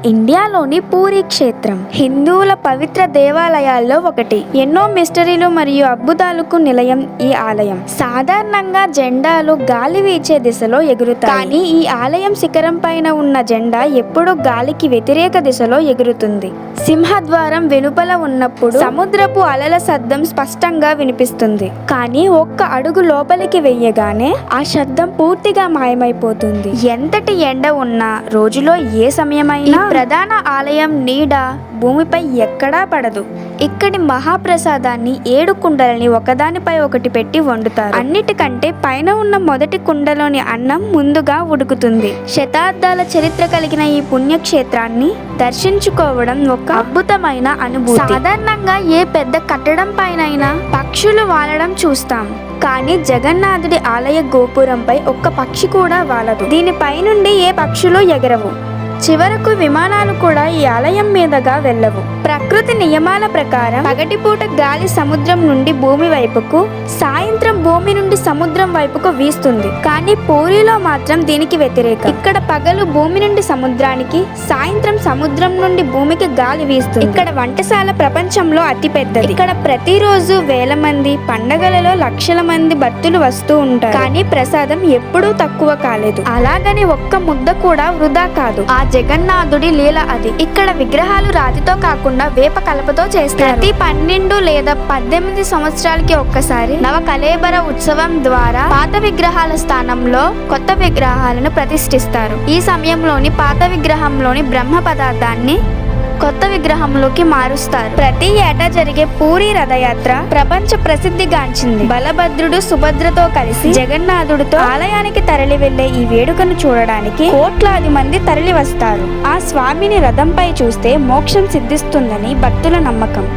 ఇండియాలోని పూరీ క్షేత్రం హిందువుల పవిత్ర దేవాలయాల్లో ఒకటి. ఎన్నో మిస్టరీలు మరియు అద్భుతాలకు నిలయం ఈ ఆలయం. సాధారణంగా జెండాలు గాలి వీచే దిశలో ఎగురుతాయి, కానీ ఈ ఆలయం శిఖరం పైన ఉన్న జెండా ఎప్పుడూ గాలికి వ్యతిరేక దిశలో ఎగురుతుంది. సింహద్వారం వెలుపల ఉన్నప్పుడు సముద్రపు అలల శబ్దం స్పష్టంగా వినిపిస్తుంది, కానీ ఒక్క అడుగు లోపలికి వెయ్యగానే ఆ శబ్దం పూర్తిగా మాయమైపోతుంది. ఎంతటి ఎండ ఉన్నా, రోజులో ఏ సమయమైనా ప్రధాన ఆలయం నీడ భూమిపై ఎక్కడా పడదు. ఇక్కడి మహాప్రసాదాన్ని 7 కుండలని ఒకదానిపై ఒకటి పెట్టి వండుతారు. అన్నిటికంటే పైన ఉన్న మొదటి కుండలోని అన్నం ముందుగా ఉడుకుతుంది. శతాబ్దాల చరిత్ర కలిగిన ఈ పుణ్యక్షేత్రాన్ని దర్శించుకోవడం ఒక అద్భుతమైన అనుభూతి. సాధారణంగా ఏ పెద్ద కట్టడం పైనైనా పక్షులు వాలడం చూస్తాం, కానీ జగన్నాథుడి ఆలయ గోపురంపై ఒక్క పక్షి కూడా వాలదు. దీనిపై నుండి ఏ పక్షులు ఎగరవు. చివరకు విమానాలు కూడా ఈ ఆలయం మీదుగా వెళ్ళవు. ప్రకృతి నియమాల ప్రకారం పగటిపూట గాలి సముద్రం నుండి భూమి వైపుకు, సాయంత్రం భూమి నుండి సముద్రం వైపుకు వీస్తుంది, కానీ పూరిలో మాత్రం దీనికి వ్యతిరేకం. ఇక్కడ పగలు భూమి నుండి సముద్రానికి, సాయంత్రం సముద్రం నుండి భూమికి గాలి వీస్తుంది. ఇక్కడ వంటశాల ప్రపంచంలో అతి పెద్దది. ఇక్కడ ప్రతిరోజు వేల మంది, పండగలలో లక్షల మంది భక్తులు వస్తూ ఉంటారు, కానీ ప్రసాదం ఎప్పుడూ తక్కువ కాలేదు. అలాగని ఒక్క ముద్ద కూడా వృధా కాదు. ఆ జగన్నాథుడి లీల అది. ఇక్కడ విగ్రహాలు రాతితో కాకుండా వేప కలపతో చేస్తారు. ప్రతి 12 లేదా 18 సంవత్సరాలకి ఒక్కసారి నవ కళేబర ఉత్సవం ద్వారా పాత విగ్రహాల స్థానంలో కొత్త విగ్రహాలను ప్రతిష్ఠిస్తారు. ఈ సమయంలోని పాత విగ్రహంలోని బ్రహ్మ పదార్థాన్ని కొత్త విగ్రహంలోకి మారుస్తారు. ప్రతి ఏటా జరిగే పూరీ రథయాత్ర ప్రపంచ ప్రసిద్ధిగాంచింది. బలభద్రుడు సుభద్రతో కలిసి జగన్నాథుడితో ఆలయానికి తరలి వెళ్లే ఈ వేడుకను చూడడానికి కోట్లాది మంది తరలి వస్తారు. ఆ స్వామిని రథంపై చూస్తే మోక్షం సిద్ధిస్తుందని భక్తుల నమ్మకం.